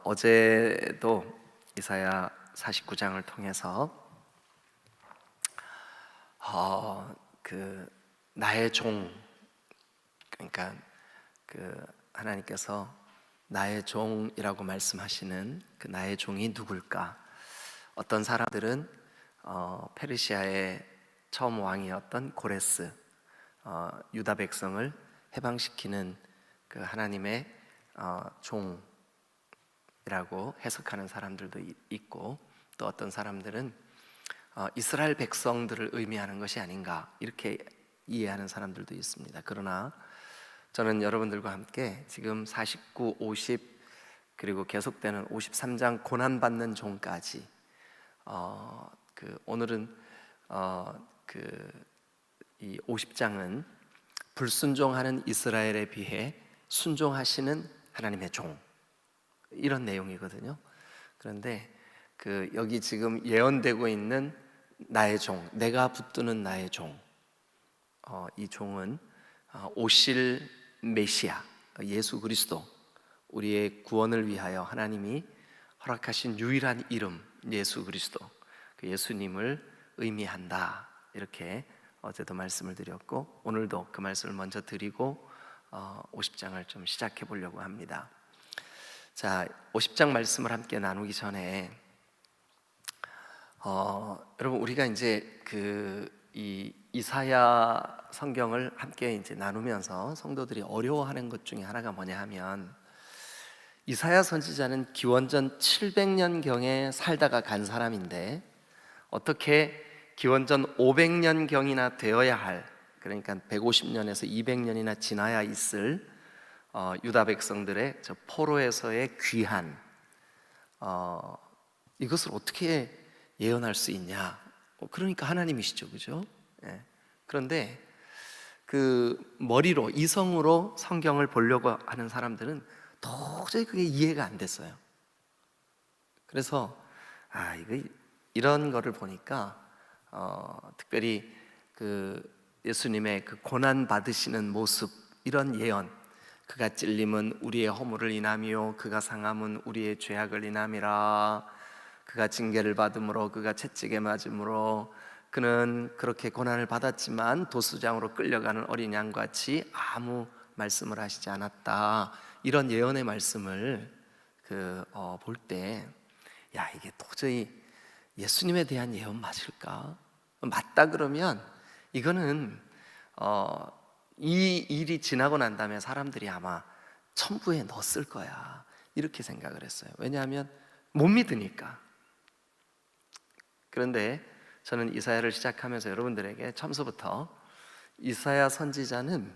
어제도 이사야 49장을 통해서 나의 종, 그러니까 하나님께서 나의 종이라고 말씀하시는 그 나의 종이 누굴까? 어떤 사람들은 페르시아의 처음 왕이었던 고레스, 유다 백성을 해방시키는 그 하나님의 종이라고 해석하는 사람들도 있고, 또 어떤 사람들은 이스라엘 백성들을 의미하는 것이 아닌가 이렇게 이해하는 사람들도 있습니다. 그러나 저는 여러분들과 함께 지금 49, 50 그리고 계속되는 53장 고난받는 종까지 오늘은 이 50장은 불순종하는 이스라엘에 비해 순종하시는 하나님의 종, 이런 내용이거든요. 그런데 여기 지금 예언되고 있는 나의 종, 내가 붙드는 나의 종, 이 종은 오실 메시아 예수 그리스도, 우리의 구원을 위하여 하나님이 허락하신 유일한 이름 예수 그리스도, 그 예수님을 의미한다, 이렇게 어제도 말씀을 드렸고, 오늘도 그 말씀을 먼저 드리고 50장을 좀 시작해 보려고 합니다. 자, 50장 말씀을 함께 나누기 전에 여러분, 우리가 이제 이 이사야 성경을 함께 이제 나누면서 성도들이 어려워하는 것 중에 하나가 뭐냐 하면, 이사야 선지자는 기원전 700년경에 살다가 간 사람인데 어떻게 기원전 500년경이나 되어야 할, 그러니까 150년에서 200년이나 지나야 있을 유다 백성들의 저 포로에서의 귀환, 이것을 어떻게 예언할 수 있냐? 그러니까 하나님이시죠, 그죠? 예. 그런데 머리로, 이성으로 성경을 보려고 하는 사람들은 도저히 그게 이해가 안 됐어요. 그래서 이런 거를 보니까 특별히 예수님의 고난 받으시는 모습, 이런 예언, 그가 찔림은 우리의 허물을 인하며 그가 상함은 우리의 죄악을 인함이라, 그가 징계를 받음으로 그가 채찍에 맞음으로 그는 그렇게 고난을 받았지만 도수장으로 끌려가는 어린 양같이 아무 말씀을 하시지 않았다, 이런 예언의 말씀을 볼 때, 이게 도저히 예수님에 대한 예언 맞을까? 맞다 그러면 이거는 이 일이 지나고 난 다음에 사람들이 아마 천부에 넣었을 거야, 이렇게 생각을 했어요. 왜냐하면 못 믿으니까. 그런데 저는 이사야를 시작하면서 여러분들에게 처음서부터 이사야 선지자는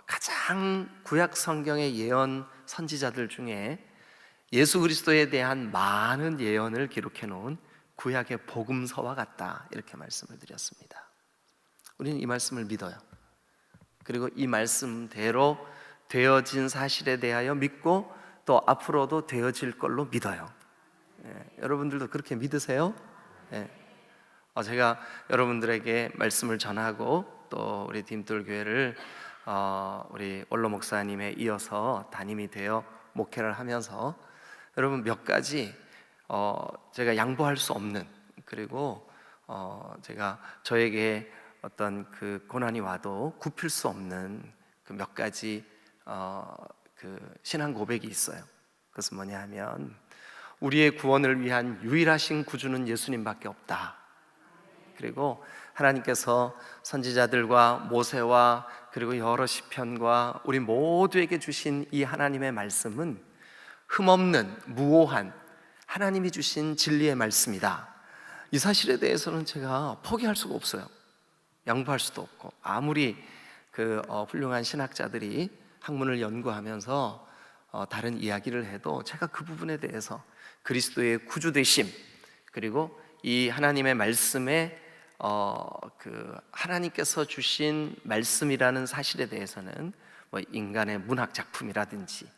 가장 구약 성경의 예언 선지자들 중에 예수 그리스도에 대한 많은 예언을 기록해 놓은 구약의 복음서와 같다, 이렇게 말씀을 드렸습니다. 우리는 이 말씀을 믿어요. 그리고 이 말씀대로 되어진 사실에 대하여 믿고 또 앞으로도 되어질 걸로 믿어요. 여러분들도 그렇게 믿으세요? 제가 여러분들에게 말씀을 전하고 또 우리 디딤돌 교회를 우리 원로 목사님에 이어서 담임이 되어 목회를 하면서 여러분, 몇 가지 제가 양보할 수 없는, 그리고 저에게 어떤 고난이 와도 굽힐 수 없는 몇 가지 신앙 고백이 있어요. 그것은 뭐냐 하면, 우리의 구원을 위한 유일하신 구주는 예수님밖에 없다. 그리고 하나님께서 선지자들과 모세와 그리고 여러 시편과 우리 모두에게 주신 이 하나님의 말씀은 흠없는 무오한 하나님이 주신 진리의 말씀이다. 이 사실에 대해서는 제가 포기할 수가 없어요. 양보할 수도 없고, 아무리 훌륭한 신학자들이 학문을 연구하면서 다른 이야기를 해도 제가 그 부분에 대해서 그리스도의 구주되심, 그리고 이 하나님의 말씀에 하나님께서 주신 말씀이라는 사실에 대해서는 인간의 문학 작품이라든지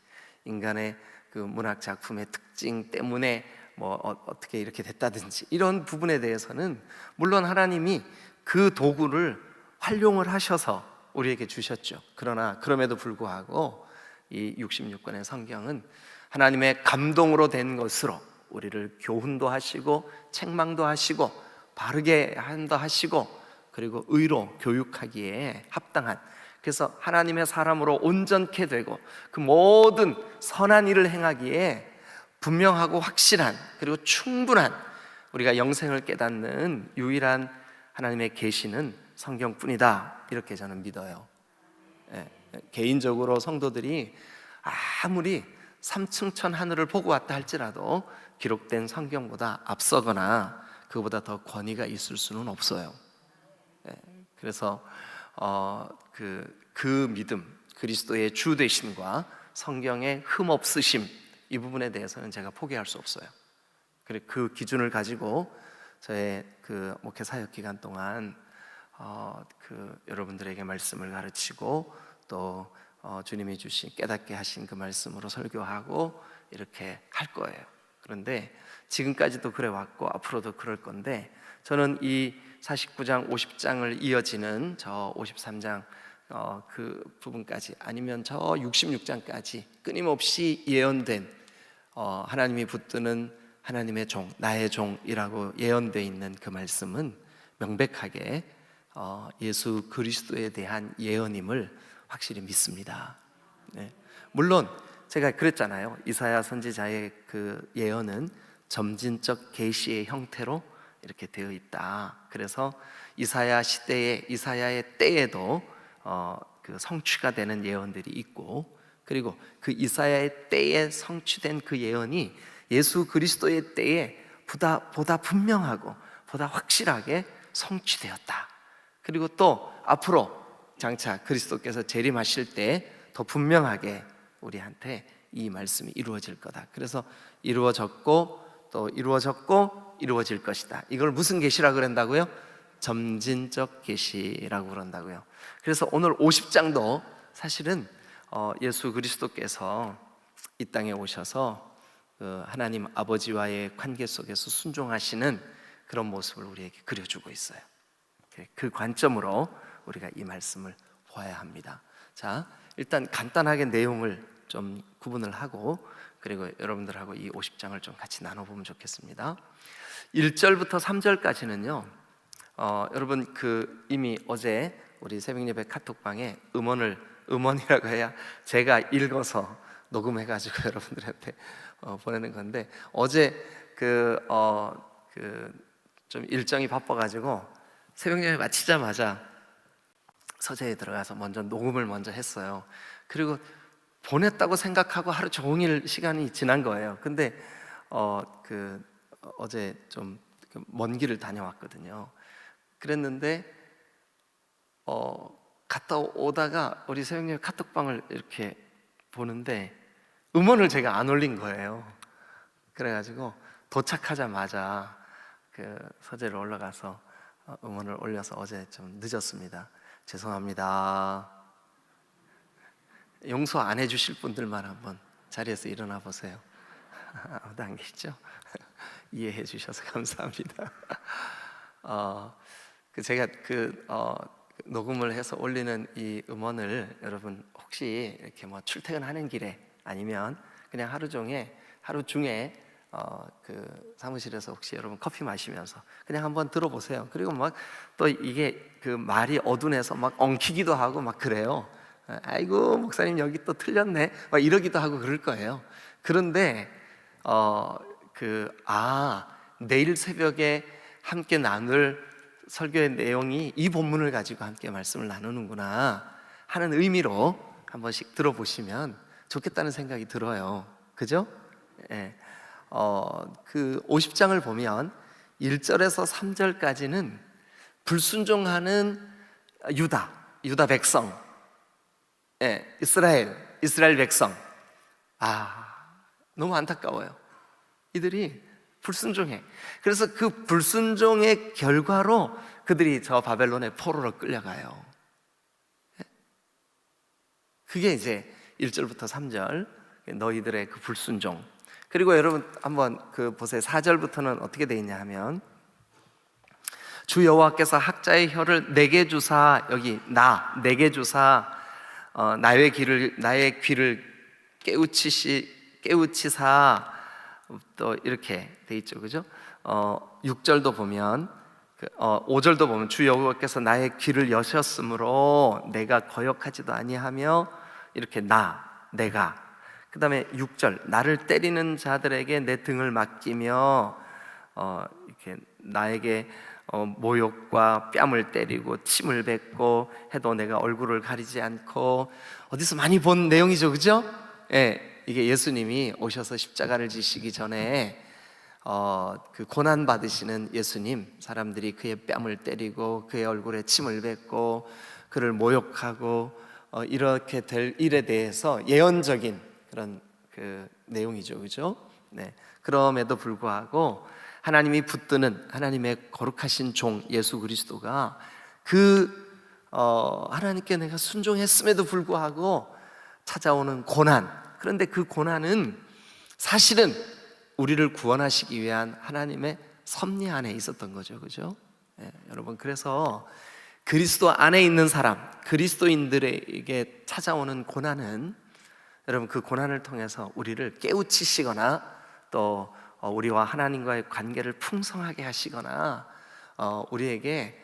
인간의 문학 작품의 특징 때문에 어떻게 이렇게 됐다든지, 이런 부분에 대해서는 물론 하나님이 그 도구를 활용을 하셔서 우리에게 주셨죠. 그러나 그럼에도 불구하고 이 66권의 성경은 하나님의 감동으로 된 것으로 우리를 교훈도 하시고 책망도 하시고 바르게 한다 하시고 그리고 의로 교육하기에 합당한, 그래서 하나님의 사람으로 온전케 되고 그 모든 선한 일을 행하기에 분명하고 확실한, 그리고 충분한, 우리가 영생을 깨닫는 유일한 하나님의 계시는 성경뿐이다, 이렇게 저는 믿어요. 개인적으로 성도들이 아무리 삼층천 하늘을 보고 왔다 할지라도 기록된 성경보다 앞서거나 그보다 더 권위가 있을 수는 없어요. 그래서 그 믿음, 그리스도의 주 되심과 성경의 흠 없으심, 이 부분에 대해서는 제가 포기할 수 없어요. 그리고 그 기준을 가지고 저의 그 목회 사역 기간 동안 여러분들에게 말씀을 가르치고 또 주님이 주신 깨닫게 하신 그 말씀으로 설교하고 이렇게 할 거예요. 그런데 지금까지도 그래 왔고 앞으로도 그럴 건데, 저는 이 49장 50장을 이어지는 저 53장 그 부분까지, 아니면 저 66장까지 끊임없이 예언된 하나님이 붙드는 하나님의 종, 나의 종이라고 예언되어 있는 그 말씀은 명백하게 예수 그리스도에 대한 예언임을 확실히 믿습니다. 물론 제가 그랬잖아요. 이사야 선지자의 그 예언은 점진적 계시의 형태로 이렇게 되어 있다. 그래서 이사야 시대에, 이사야의 때에도 그 성취가 되는 예언들이 있고, 그리고 그 이사야의 때에 성취된 그 예언이 예수 그리스도의 때에 보다 분명하고 보다 확실하게 성취되었다. 그리고 또 앞으로 장차 그리스도께서 재림하실 때 더 분명하게 우리한테 이 말씀이 이루어질 거다. 그래서 이루어졌고 또 이루어졌고 이루어질 것이다. 이걸 무슨 계시라고 그런다고요? 점진적 계시라고 그런다고요. 그래서 오늘 50장도 사실은 예수 그리스도께서 이 땅에 오셔서 하나님 아버지와의 관계 속에서 순종하시는 그런 모습을 우리에게 그려주고 있어요. 그 관점으로 우리가 이 말씀을 보아야 합니다. 자, 일단 간단하게 내용을 좀 구분을 하고, 그리고 여러분들하고 이 50장을 좀 같이 나눠보면 좋겠습니다. 1절부터 3절까지는요 여러분 이미 어제 우리 새벽예배 카톡방에 음원이라고 해야 제가 읽어서 녹음해가지고 여러분들한테 보내는 건데, 어제 좀 일정이 바빠가지고 새벽예배 마치자마자 서재에 들어가서 녹음을 먼저 했어요. 그리고 보냈다고 생각하고 하루 종일 시간이 지난 거예요. 근데 어제 좀 먼 길을 다녀왔거든요. 그랬는데 갔다 오다가 우리 새벽예배 카톡방을 이렇게 보는데 음원을 제가 안 올린 거예요. 그래가지고 도착하자마자 서재로 올라가서 음원을 올려서 어제 좀 늦었습니다. 죄송합니다. 용서 안 해주실 분들만 한번 자리에서 일어나 보세요. 아무도 안 계시죠? 이해해 주셔서 감사합니다. 제가 녹음을 해서 올리는 이 음원을 여러분 혹시 이렇게 출퇴근하는 길에 아니면 그냥 하루 중에 사무실에서 혹시 여러분 커피 마시면서 그냥 한번 들어보세요. 그리고 또 이게 말이 어둔해서 엉키기도 하고 그래요. 아이고 목사님 여기 또 틀렸네 이러기도 하고 그럴 거예요. 그런데 내일 새벽에 함께 나눌 설교의 내용이 이 본문을 가지고 함께 말씀을 나누는구나 하는 의미로 한 번씩 들어보시면 좋겠다는 생각이 들어요. 그죠? 예. 50장을 보면 1절에서 3절까지는 불순종하는 유다 백성, 이스라엘 백성. 너무 안타까워요. 이들이 불순종해. 그래서 그 불순종의 결과로 그들이 저 바벨론의 포로로 끌려가요. 그게 이제 1절부터 3절 너희들의 그 불순종. 그리고 여러분 한번 보세요. 4절부터는 어떻게 되어 있냐 하면 주 여호와께서 학자의 혀를 내게 주사, 여기 내게 주사 나의 귀를 깨우치사 또 이렇게 돼 있죠, 그죠? 6절도 보면 5절도 보면 주 여호와께서 나의 귀를 여셨으므로 내가 거역하지도 아니하며 이렇게 내가 그 다음에 6절 나를 때리는 자들에게 내 등을 맡기며 이렇게 나에게 모욕과 뺨을 때리고 침을 뱉고 해도 내가 얼굴을 가리지 않고, 어디서 많이 본 내용이죠, 그죠? 예, 이게 예수님이 오셔서 십자가를 지시기 전에 그 고난 받으시는 예수님, 사람들이 그의 뺨을 때리고 그의 얼굴에 침을 뱉고 그를 모욕하고 이렇게 될 일에 대해서 예언적인 그런 그 내용이죠, 그죠? 네. 그럼에도 불구하고 하나님이 붙드는 하나님의 거룩하신 종 예수 그리스도가 하나님께 내가 순종했음에도 불구하고 찾아오는 고난, 그런데 그 고난은 사실은 우리를 구원하시기 위한 하나님의 섭리 안에 있었던 거죠, 그죠? 네, 여러분, 그래서 그리스도 안에 있는 사람, 그리스도인들에게 찾아오는 고난은 여러분 그 고난을 통해서 우리를 깨우치시거나 또 우리와 하나님과의 관계를 풍성하게 하시거나 우리에게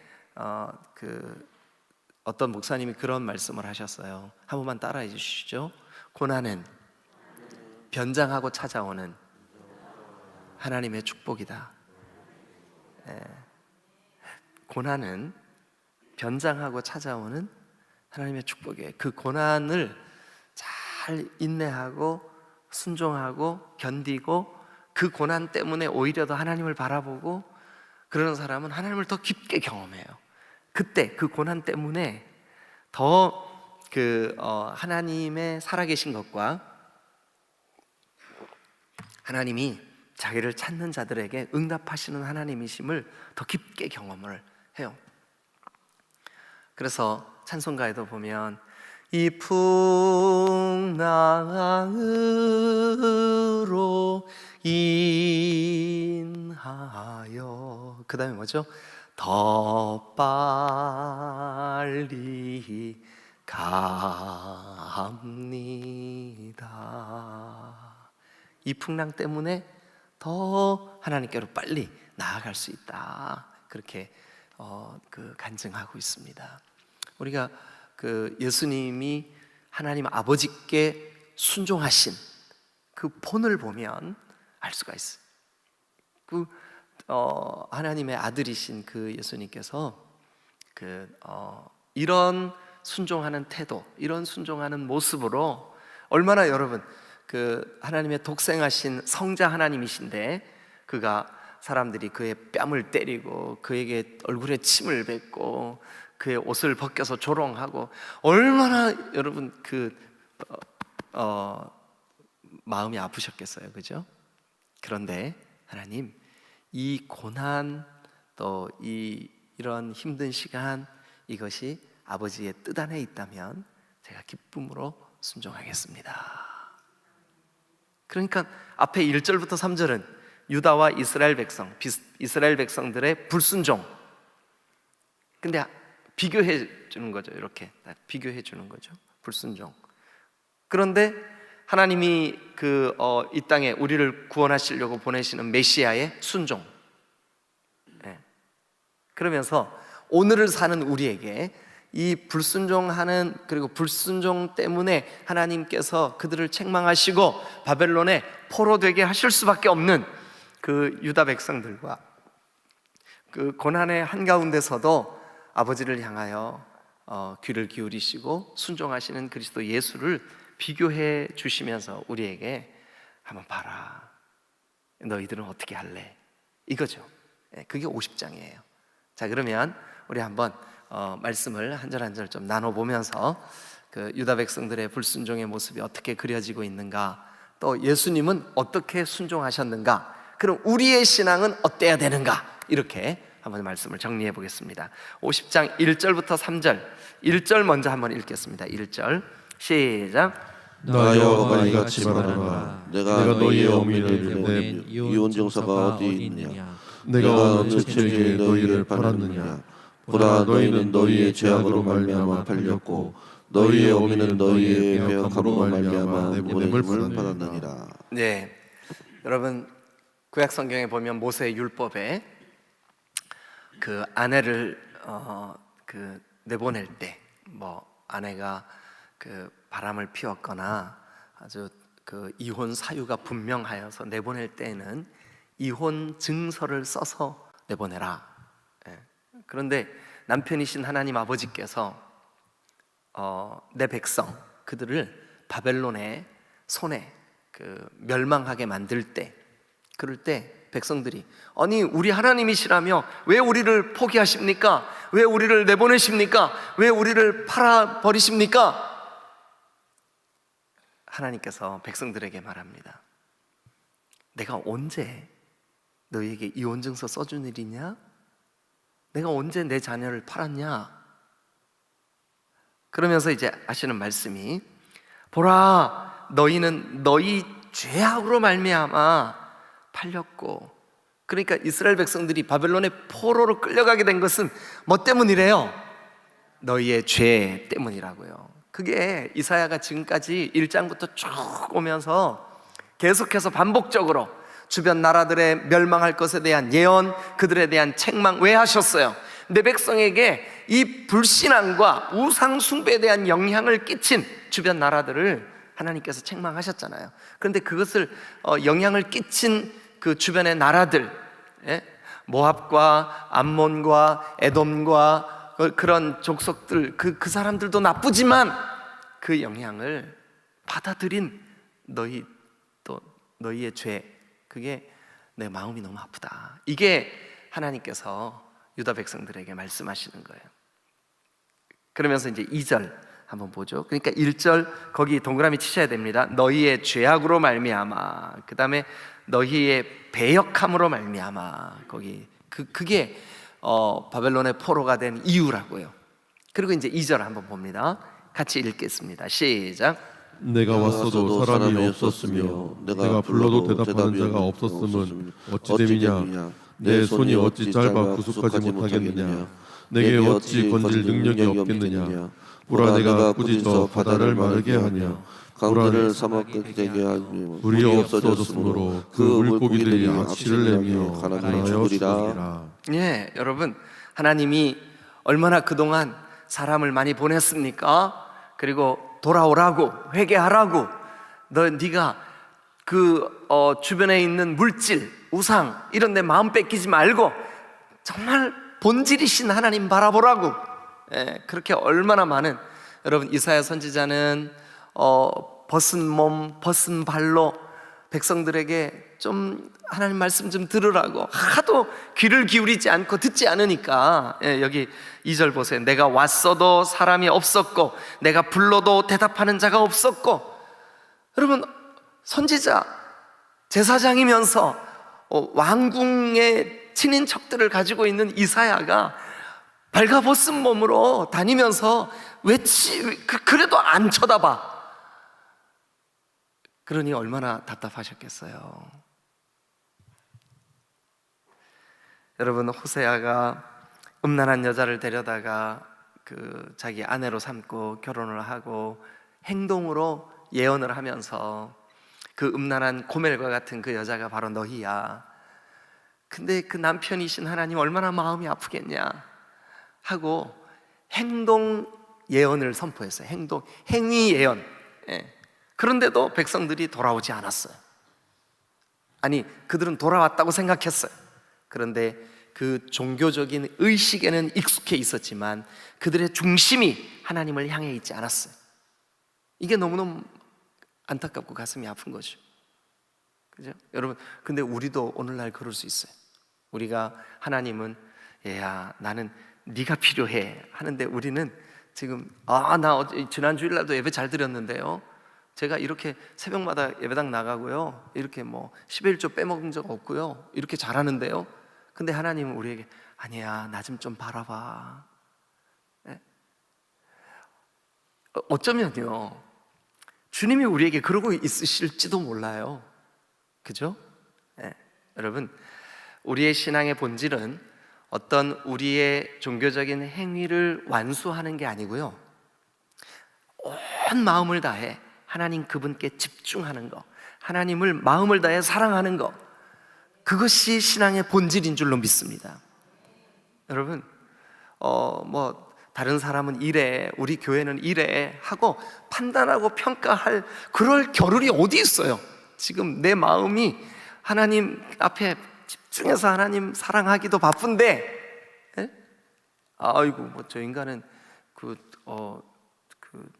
어떤 목사님이 그런 말씀을 하셨어요. 한 번만 따라해 주시죠. 고난은 변장하고 찾아오는 하나님의 축복이다. 고난은 변장하고 찾아오는 하나님의 축복이에요. 그 고난을 잘 인내하고 순종하고 견디고 그 고난 때문에 오히려 더 하나님을 바라보고 그러는 사람은 하나님을 더 깊게 경험해요. 그때 그 고난 때문에 더 하나님의 살아계신 것과 하나님이 자기를 찾는 자들에게 응답하시는 하나님이심을 더 깊게 경험을 해요. 그래서 찬송가에도 보면 이 풍랑으로 인하여 그 다음에 뭐죠? 더 빨리 갑니다. 이 풍랑 때문에 더 하나님께로 빨리 나아갈 수 있다. 그렇게 간증하고 있습니다. 우리가 예수님이 하나님 아버지께 순종하신 그 본을 보면 알 수가 있어요. 하나님의 아들이신 그 예수님께서 이런 순종하는 태도, 이런 순종하는 모습으로 얼마나 여러분 하나님의 독생하신 성자 하나님이신데 그가 사람들이 그의 뺨을 때리고 그에게 얼굴에 침을 뱉고 그의 옷을 벗겨서 조롱하고 얼마나 여러분 마음이 아프셨겠어요, 그죠? 그런데 하나님 이 고난 또 이런 힘든 시간 이것이 아버지의 뜻 안에 있다면 제가 기쁨으로 순종하겠습니다. 그러니까 앞에 1절부터 3절은 유다와 이스라엘 백성들의 불순종. 근데 비교해 주는 거죠. 이렇게 비교해 주는 거죠. 불순종. 그런데 하나님이 이 땅에 우리를 구원하시려고 보내시는 메시아의 순종. 네. 그러면서 오늘을 사는 우리에게 이 불순종하는 그리고 불순종 때문에 하나님께서 그들을 책망하시고 바벨론에 포로되게 하실 수밖에 없는 그 유다 백성들과 그 고난의 한가운데서도 아버지를 향하여 귀를 기울이시고 순종하시는 그리스도 예수를 비교해 주시면서 우리에게 한번 봐라, 너희들은 어떻게 할래? 이거죠. 그게 50장이에요 자, 그러면 우리 한번 말씀을 한 절 한 절 좀 나눠보면서 그 유다 백성들의 불순종의 모습이 어떻게 그려지고 있는가, 또 예수님은 어떻게 순종하셨는가, 그럼 우리의 신앙은 어때야 되는가, 이렇게 한번 말씀을 정리해 보겠습니다. 50장 1절부터 3절 1절 먼저 한번 읽겠습니다. 1절 시작. 나 여호와가 이같이 말하노라. 내가 너희의 어미를 보낸 이혼 정사가 어디 있느냐? 내가 어느 책에 너희를 팔았느냐? 보라, 너희는 너희의 죄악으로 말미암아 팔렸고 너희의 어미는 너희의 배역함으로 말미암아 내 보냄을 받았느니라. 네, 여러분 구약 성경에 보면 모세의 율법에 그 아내를 그 내보낼 때, 뭐 아내가 그 바람을 피웠거나 아주 그 이혼 사유가 분명하여서 내보낼 때에는 이혼 증서를 써서 내보내라. 예. 그런데 남편이신 하나님 아버지께서 내 백성 그들을 바벨론의 손에 그 멸망하게 만들 때, 그럴 때 백성들이 아니 우리 하나님이시라며 왜 우리를 포기하십니까? 왜 우리를 내보내십니까? 왜 우리를 팔아버리십니까? 하나님께서 백성들에게 말합니다. 내가 언제 너희에게 이혼증서 써준 일이냐? 내가 언제 내 자녀를 팔았냐? 그러면서 이제 하시는 말씀이 보라 너희는 너희 죄악으로 말미암아 팔렸고, 그러니까 이스라엘 백성들이 바벨론의 포로로 끌려가게 된 것은 뭐 때문이래요? 너희의 죄 때문이라고요. 그게 이사야가 지금까지 1장부터 쭉 오면서 계속해서 반복적으로 주변 나라들의 멸망할 것에 대한 예언, 그들에 대한 책망 왜 하셨어요? 내 백성에게 이 불신앙과 우상 숭배에 대한 영향을 끼친 주변 나라들을 하나님께서 책망하셨잖아요. 그런데 그것을 영향을 끼친 그 주변의 나라들, 모압과 암몬과 에돔과 그런 족속들, 그 사람들도 나쁘지만 그 영향을 받아들인 너희의 죄, 그게 내 마음이 너무 아프다. 이게 하나님께서 유다 백성들에게 말씀하시는 거예요. 그러면서 이제 2절 한번 보죠. 그러니까 1절 거기 동그라미 치셔야 됩니다. 너희의 죄악으로 말미암아, 그 다음에 너희의 배역함으로 말미암아, 거기 그게 바벨론의 포로가 된 이유라고요. 그리고 이제 2절 한번 봅니다. 같이 읽겠습니다. 시작. 내가 왔어도 사람이 없었으며 내가 불러도 대답하는 자가 없었음은 어찌 됨이냐? 내 손이 어찌 짧아 구속하지 못하겠느냐? 내게 어찌 건질 능력이 없겠느냐? 보라 내가 꾸짖어 바다를 마르게 하며 강들을 사막게 되게 하며 물이 없어졌으므로 그 물고기들이 악취를 내며 가난하여 죽으리라. 예, 여러분 하나님이 얼마나 그동안 사람을 많이 보냈습니까? 그리고 돌아오라고, 회개하라고, 네가 그 주변에 있는 물질, 우상 이런 데 마음 뺏기지 말고 정말 본질이신 하나님 바라보라고. 예, 그렇게 얼마나 많은, 여러분 이사야 선지자는 벗은 몸, 벗은 발로 백성들에게 좀 하나님 말씀 좀 들으라고 하도 귀를 기울이지 않고 듣지 않으니까, 여기 2절 보세요. 내가 왔어도 사람이 없었고 내가 불러도 대답하는 자가 없었고. 여러분 선지자, 제사장이면서 왕궁의 친인척들을 가지고 있는 이사야가 발가벗은 몸으로 다니면서 그래도 안 쳐다봐. 그러니 얼마나 답답하셨겠어요. 여러분 호세아가 음란한 여자를 데려다가 그 자기 아내로 삼고 결혼을 하고 행동으로 예언을 하면서 그 음란한 고멜과 같은 그 여자가 바로 너희야. 근데 그 남편이신 하나님 얼마나 마음이 아프겠냐 하고 행동 예언을 선포했어요. 행위 예언. 그런데도 백성들이 돌아오지 않았어요. 아니 그들은 돌아왔다고 생각했어요. 그런데 그 종교적인 의식에는 익숙해 있었지만 그들의 중심이 하나님을 향해 있지 않았어요. 이게 너무너무 안타깝고 가슴이 아픈 거죠. 그죠? 여러분, 근데 우리도 오늘날 그럴 수 있어요. 우리가 하나님은 얘야 나는 네가 필요해 하는데 우리는 지금 나 지난 주일날도 예배 잘 드렸는데요, 제가 이렇게 새벽마다 예배당 나가고요, 이렇게 뭐 11조 빼먹은 적 없고요, 이렇게 잘하는데요. 근데 하나님은 우리에게 아니야 나 좀 바라봐. 어쩌면요 주님이 우리에게 그러고 있으실지도 몰라요. 그죠? 여러분 우리의 신앙의 본질은 어떤 우리의 종교적인 행위를 완수하는 게 아니고요, 온 마음을 다해 하나님 그분께 집중하는 거, 하나님을 마음을 다해 사랑하는 거, 그것이 신앙의 본질인 줄로 믿습니다. 여러분, 뭐 다른 사람은 이래, 우리 교회는 이래 하고 판단하고 평가할 그럴 겨를이 어디 있어요? 지금 내 마음이 하나님 앞에 집중해서 하나님 사랑하기도 바쁜데, 예? 아이고 뭐 저 인간은 그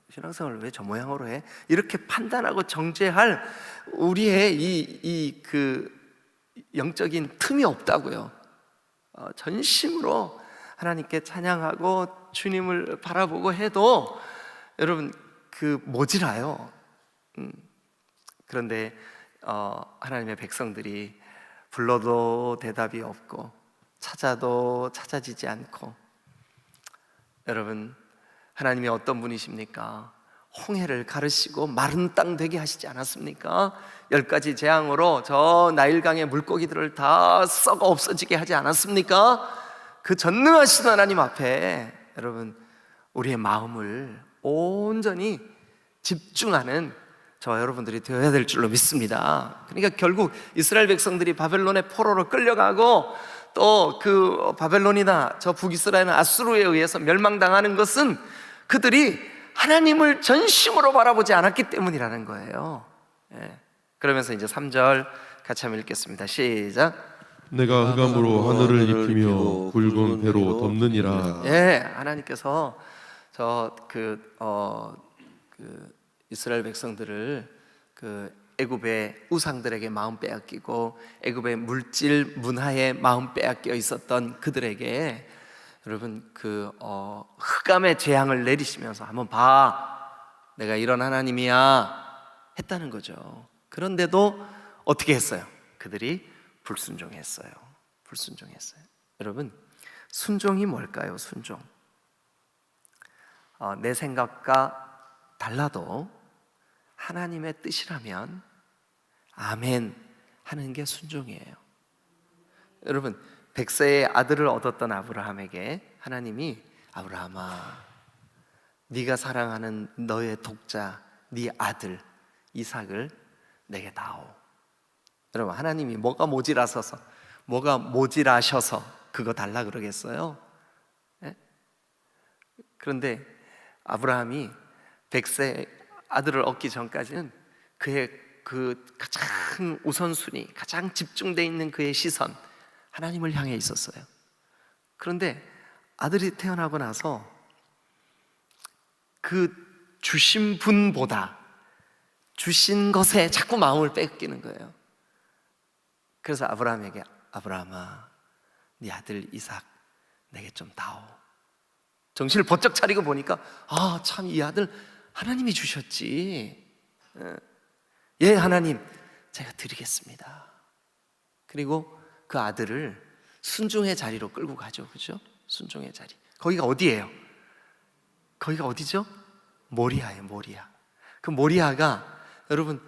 신앙생활을 왜 저 모양으로 해? 이렇게 판단하고 정죄할 우리의 그 영적인 틈이 없다고요. 전심으로 하나님께 찬양하고 주님을 바라보고 해도 여러분 그 모자라요. 그런데 하나님의 백성들이 불러도 대답이 없고 찾아도 찾아지지 않고, 여러분 하나님이 어떤 분이십니까? 홍해를 가르시고 마른 땅 되게 하시지 않았습니까? 10가지 재앙으로 저 나일강의 물고기들을 다 썩어 없어지게 하지 않았습니까? 그 전능하신 하나님 앞에 여러분 우리의 마음을 온전히 집중하는 저와 여러분들이 되어야 될 줄로 믿습니다. 그러니까 결국 이스라엘 백성들이 바벨론의 포로로 끌려가고 또 그 바벨론이나 저 북이스라엘은 아수르에 의해서 멸망당하는 것은 그들이 하나님을 전심으로 바라보지 않았기 때문이라는 거예요. 그러면서 이제 3절 같이 한번 읽겠습니다. 시작. 내가 흑암으로 하늘을 입히며 굵은 배로 덮느니라. 하나님께서 이스라엘 백성들을 그 애굽의 우상들에게 마음 빼앗기고 애굽의 물질 문화에 마음 빼앗겨 있었던 그들에게 여러분 흑암의 재앙을 내리시면서 한번 봐, 내가 이런 하나님이야 했다는 거죠. 그런데도 어떻게 했어요? 그들이 불순종했어요. 여러분 순종이 뭘까요? 순종. 내 생각과 달라도 하나님의 뜻이라면 아멘 하는 게 순종이에요. 여러분 100세의 아들을 얻었던 아브라함에게 하나님이 아브라함아, 네가 사랑하는 너의 독자 네 아들 이삭을 내게 다오. 여러분 하나님이 뭐가 모질하셔서 그거 달라 그러겠어요? 그런데 아브라함이 100세 아들을 얻기 전까지는 그의 그 가장 우선순위, 가장 집중되어 있는 그의 시선 하나님을 향해 있었어요. 그런데 아들이 태어나고 나서 그 주신 분보다 주신 것에 자꾸 마음을 뺏기는 거예요. 그래서 아브라함에게 아브라함아, 네 아들 이삭 내게 좀 다오. 정신을 번쩍 차리고 보니까 참 이 아들 하나님이 주셨지. 예 하나님, 제가 드리겠습니다. 그리고 그 아들을 순종의 자리로 끌고 가죠. 그죠? 순종의 자리. 거기가 어디예요? 거기가 어디죠? 모리아예요. 모리아. 그 모리아가 여러분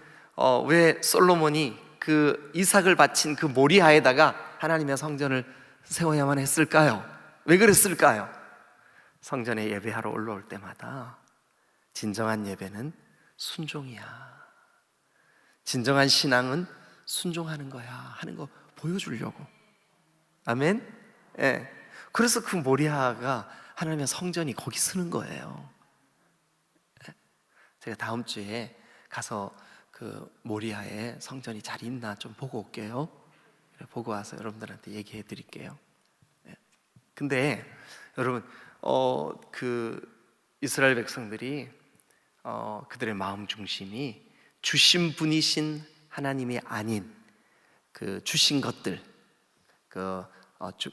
왜 솔로몬이 그 이삭을 바친 그 모리아에다가 하나님의 성전을 세워야만 했을까요? 왜 그랬을까요? 성전에 예배하러 올라올 때마다 진정한 예배는 순종이야, 진정한 신앙은 순종하는 거야 하는 거 보여주려고. 아멘? 그래서 그 모리아가 하나님의 성전이 거기 서는 거예요. 제가 다음 주에 가서 그 모리아에 성전이 잘 있나 좀 보고 올게요. 보고 와서 여러분들한테 얘기해 드릴게요. 근데 여러분 그 이스라엘 백성들이 그들의 마음 중심이 주신 분이신 하나님이 아닌 그 주신 것들, 그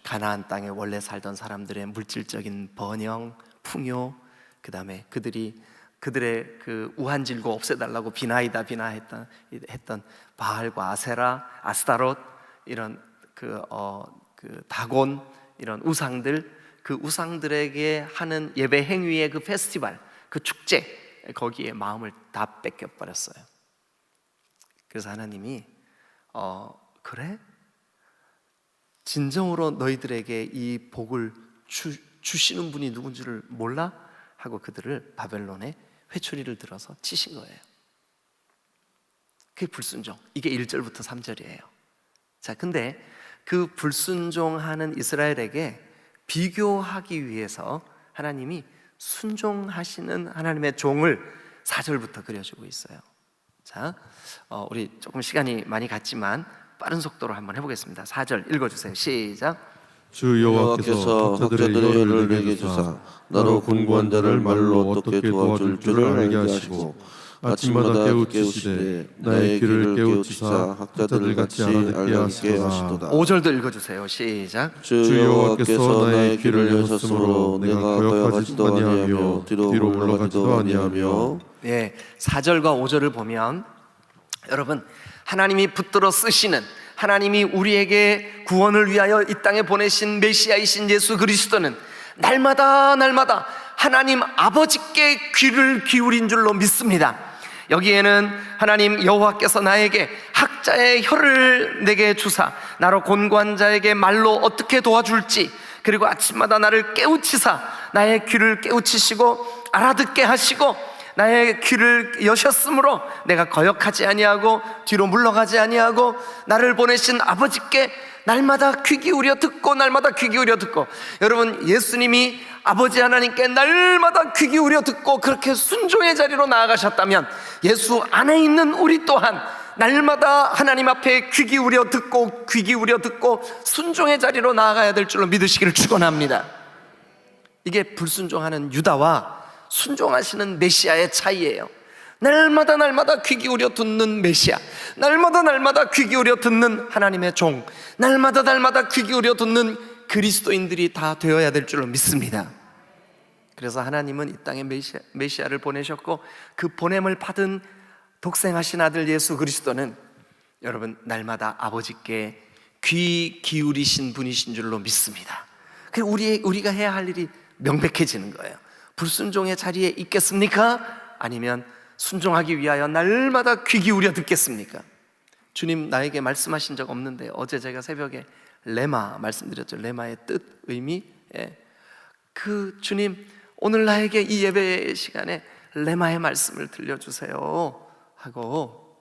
가나안 땅에 원래 살던 사람들의 물질적인 번영, 풍요, 그 다음에 그들의 그 우한질고 없애달라고 비나했던 바알과 아세라, 아스타롯 이런 그 다곤 이런 우상들, 그 우상들에게 하는 예배 행위의 그 페스티벌, 그 축제, 거기에 마음을 다 뺏겨 버렸어요. 그래서 하나님이 그래? 진정으로 너희들에게 이 복을 주시는 분이 누군지를 몰라? 하고 그들을 바벨론에 회초리를 들어서 치신 거예요. 그게 불순종. 이게 1절부터 3절이에요. 자, 근데 그 불순종하는 이스라엘에게 비교하기 위해서 하나님이 순종하시는 하나님의 종을 4절부터 그려주고 있어요. 자, 우리 조금 시간이 많이 갔지만 빠른 속도로 한번 해보겠습니다. 4절 읽어주세요. 시작. 주 여호와께서 학자들의 혀를 내게 주사 나로 공부한 자를 말로 어떻게 도와줄 줄을 알게 하시고 아침마다 깨우치시되 나의 귀를 깨우치사 학자들 같이 알게 하시도다. 5절도 읽어주세요. 시작. 주 여호와께서 나의 귀를 여셨으므로 내가 거역하지도 아니하며 뒤로 물러가지도 아니하며. 예, 4절과 5절을 보면 여러분, 하나님이 붙들어 쓰시는, 하나님이 우리에게 구원을 위하여 이 땅에 보내신 메시아이신 예수 그리스도는 날마다 하나님 아버지께 귀를 기울인 줄로 믿습니다. 여기에는 하나님 여호와께서 나에게 학자의 혀를 내게 주사 나로 곤고한 자에게 말로 어떻게 도와줄지, 그리고 아침마다 나를 깨우치사 나의 귀를 깨우치시고 알아듣게 하시고 나의 귀를 여셨으므로 내가 거역하지 아니하고 뒤로 물러가지 아니하고 나를 보내신 아버지께 날마다 귀 기울여 듣고 날마다 귀 기울여 듣고. 여러분, 예수님이 아버지 하나님께 날마다 귀 기울여 듣고 그렇게 순종의 자리로 나아가셨다면 예수 안에 있는 우리 또한 날마다 하나님 앞에 귀 기울여 듣고 순종의 자리로 나아가야 될 줄로 믿으시기를 축원합니다. 이게 불순종하는 유다와 순종하시는 메시아의 차이예요. 날마다 귀 기울여 듣는 메시아, 날마다 귀 기울여 듣는 하나님의 종, 날마다 귀 기울여 듣는 그리스도인들이 다 되어야 될 줄로 믿습니다. 그래서 하나님은 이 땅에 메시아를 보내셨고 그 보냄을 받은 독생하신 아들 예수 그리스도는 여러분 날마다 아버지께 귀 기울이신 분이신 줄로 믿습니다. 그래서 우리가 해야 할 일이 명백해지는 거예요. 불순종의 자리에 있겠습니까? 아니면 순종하기 위하여 날마다 귀 기울여 듣겠습니까? 주님 나에게 말씀하신 적 없는데 어제 제가 새벽에 레마 말씀드렸죠. 레마의 뜻, 의미. 그 주님 오늘 나에게 이 예배 시간에 레마의 말씀을 들려주세요 하고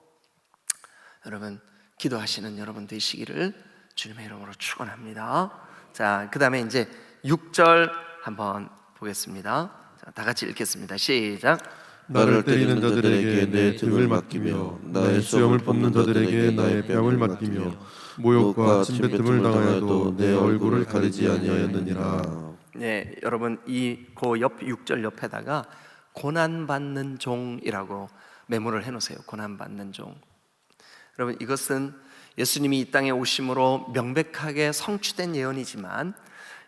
여러분 기도하시는 여러분 되시기를 주님의 이름으로 축원합니다. 자, 그 다음에 이제 6절 한번 보겠습니다. 자, 다 같이 읽겠습니다. 시작. 나를 때리는 자들에게 내 등을 맡기며 나의 수염을 뽑는 자들에게 나의 뺨을 맡기며 모욕과 침뱉음을 당하여도 내 얼굴을 가리지 아니하였느니라. 네, 여러분 그 옆 6절 옆에다가 고난받는 종이라고 메모를 해놓으세요. 고난받는 종. 여러분 이것은 예수님이 이 땅에 오심으로 명백하게 성취된 예언이지만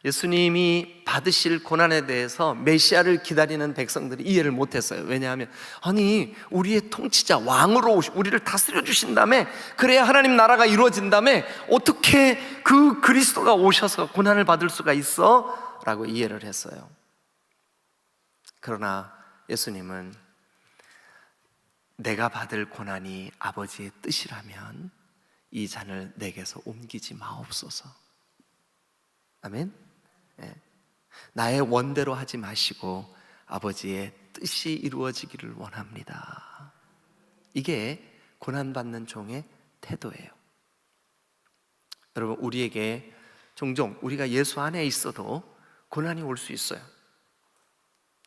예수님이 받으실 고난에 대해서 메시아를 기다리는 백성들이 이해를 못했어요. 왜냐하면 아니 우리의 통치자 왕으로 우리를 다스려 주신 다음에 그래야 하나님 나라가 이루어진 다음에 어떻게 그 그리스도가 오셔서 고난을 받을 수가 있어? 라고 이해를 했어요. 그러나 예수님은 내가 받을 고난이 아버지의 뜻이라면 이 잔을 내게서 옮기지 마옵소서. 아멘. 나의 원대로 하지 마시고 아버지의 뜻이 이루어지기를 원합니다. 이게 고난받는 종의 태도예요. 여러분 우리에게 종종 우리가 예수 안에 있어도 고난이 올 수 있어요.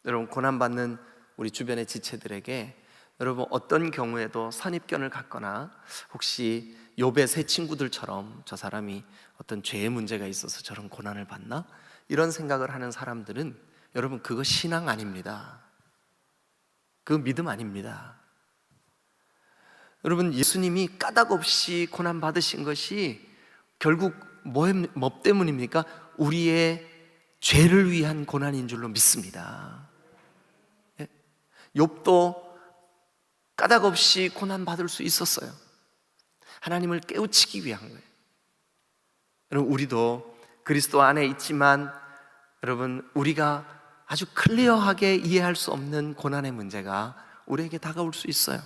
여러분 고난받는 우리 주변의 지체들에게 여러분 어떤 경우에도 선입견을 갖거나 혹시 욥의 세 친구들처럼 저 사람이 어떤 죄의 문제가 있어서 저런 고난을 받나? 이런 생각을 하는 사람들은 여러분 그거 신앙 아닙니다. 그거 믿음 아닙니다. 여러분 예수님이 까닭 없이 고난 받으신 것이 결국 뭐 때문입니까? 우리의 죄를 위한 고난인 줄로 믿습니다. 욥도 까닭 없이 고난 받을 수 있었어요. 하나님을 깨우치기 위한 거예요. 여러분 우리도 그리스도 안에 있지만 여러분 우리가 아주 클리어하게 이해할 수 없는 고난의 문제가 우리에게 다가올 수 있어요.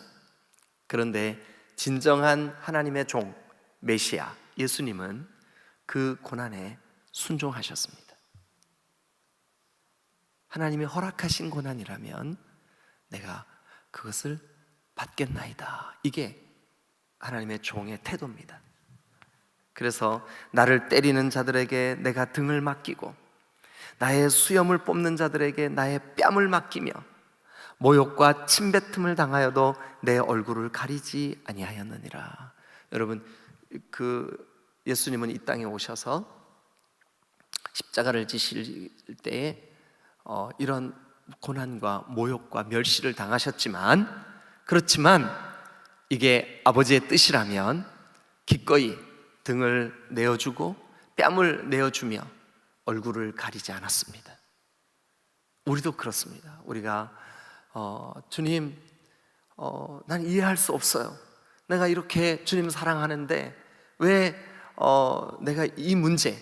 그런데 진정한 하나님의 종 메시아 예수님은 그 고난에 순종하셨습니다. 하나님이 허락하신 고난이라면 내가 그것을 받겠나이다. 이게 하나님의 종의 태도입니다. 그래서 나를 때리는 자들에게 내가 등을 맡기고 나의 수염을 뽑는 자들에게 나의 뺨을 맡기며 모욕과 침뱉음을 당하여도 내 얼굴을 가리지 아니하였느니라. 여러분, 예수님은 이 땅에 오셔서 십자가를 지실 때에 이런 고난과 모욕과 멸시를 당하셨지만, 그렇지만 이게 아버지의 뜻이라면 기꺼이 등을 내어주고 뺨을 내어주며 얼굴을 가리지 않았습니다. 우리도 그렇습니다. 우리가 주님, 난 이해할 수 없어요. 내가 이렇게 주님 사랑하는데 왜 내가 이 문제,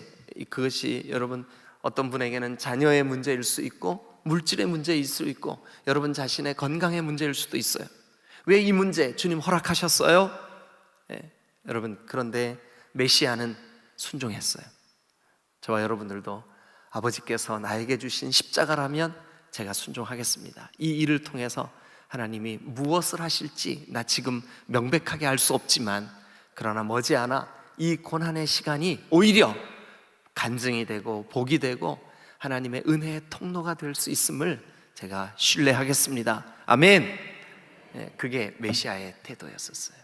그것이 여러분 어떤 분에게는 자녀의 문제일 수 있고 물질의 문제일 수 있고 여러분 자신의 건강의 문제일 수도 있어요. 왜 이 문제 주님 허락하셨어요? 여러분, 그런데 메시아는 순종했어요. 저와 여러분들도 아버지께서 나에게 주신 십자가라면 제가 순종하겠습니다. 이 일을 통해서 하나님이 무엇을 하실지 나 지금 명백하게 알 수 없지만, 그러나 머지않아 이 고난의 시간이 오히려 간증이 되고 복이 되고 하나님의 은혜의 통로가 될 수 있음을 제가 신뢰하겠습니다. 아멘. 그게 메시아의 태도였었어요.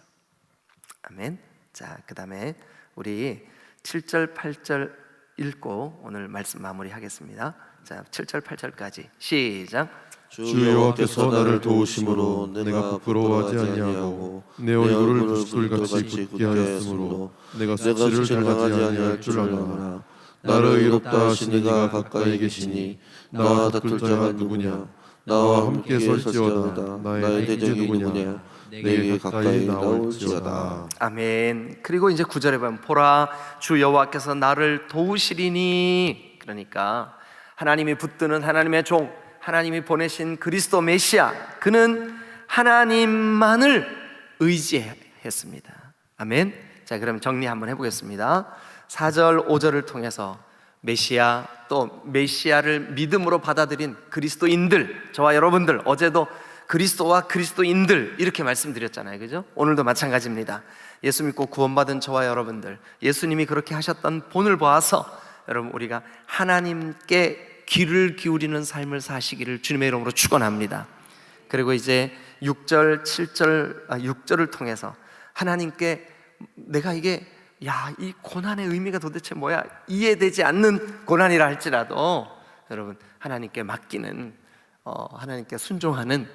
아멘. 자, 그 다음에 우리 7절 8절 읽고 오늘 말씀 마무리하겠습니다. 자, 7절 8절까지 시작. 주 여호와께서 나를 도우심으로 내가 부끄러워하지 아니하고 내 얼굴을 불돌같이 굳게 하였으므로 내가 수치를 당하지 아니할 줄 아노라. 나를 의롭다 하신 이가 가까이 계시니 나와 다툴 자가 누구냐? 나와 함께 설지어다. 나의 대적이 누구냐? 내게 가까이 나올지어다. 아멘. 그리고 이제 9절에 보면 보라, 주 여호와께서 나를 도우시리니, 그러니까 하나님이 붙드는 하나님의 종, 하나님이 보내신 그리스도 메시아, 그는 하나님만을 의지했습니다. 아멘. 자, 그럼 정리 한번 해보겠습니다. 4절 5절을 통해서 메시아, 또 메시아를 믿음으로 받아들인 그리스도인들, 저와 여러분들, 어제도 그리스도와 그리스도인들 이렇게 말씀드렸잖아요, 그죠? 오늘도 마찬가지입니다. 예수 믿고 구원받은 저와 여러분들, 예수님이 그렇게 하셨던 본을 보아서 여러분, 우리가 하나님께 귀를 기울이는 삶을 사시기를 주님의 이름으로 축원합니다. 그리고 이제 6절, 7절, 6절을 통해서 하나님께 내가 이 고난의 의미가 도대체 뭐야? 이해되지 않는 고난이라 할지라도 여러분, 하나님께 맡기는, 하나님께 순종하는,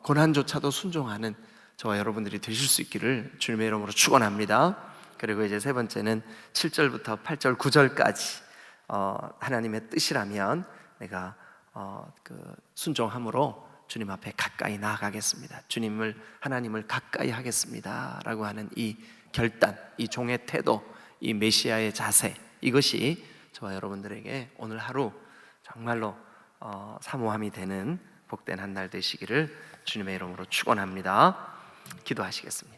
고난조차도 순종하는 저와 여러분들이 되실 수 있기를 주님의 이름으로 축원합니다. 그리고 이제 세 번째는 7절부터 8절, 9절까지 하나님의 뜻이라면 내가 순종함으로 주님 앞에 가까이 나아가겠습니다. 하나님을 가까이 하겠습니다 라고 하는 이 결단, 이 종의 태도, 이 메시아의 자세, 이것이 저와 여러분들에게 오늘 하루 정말로 사모함이 되는 복된 한 날 되시기를 주님의 이름으로 축원합니다. 기도하시겠습니다.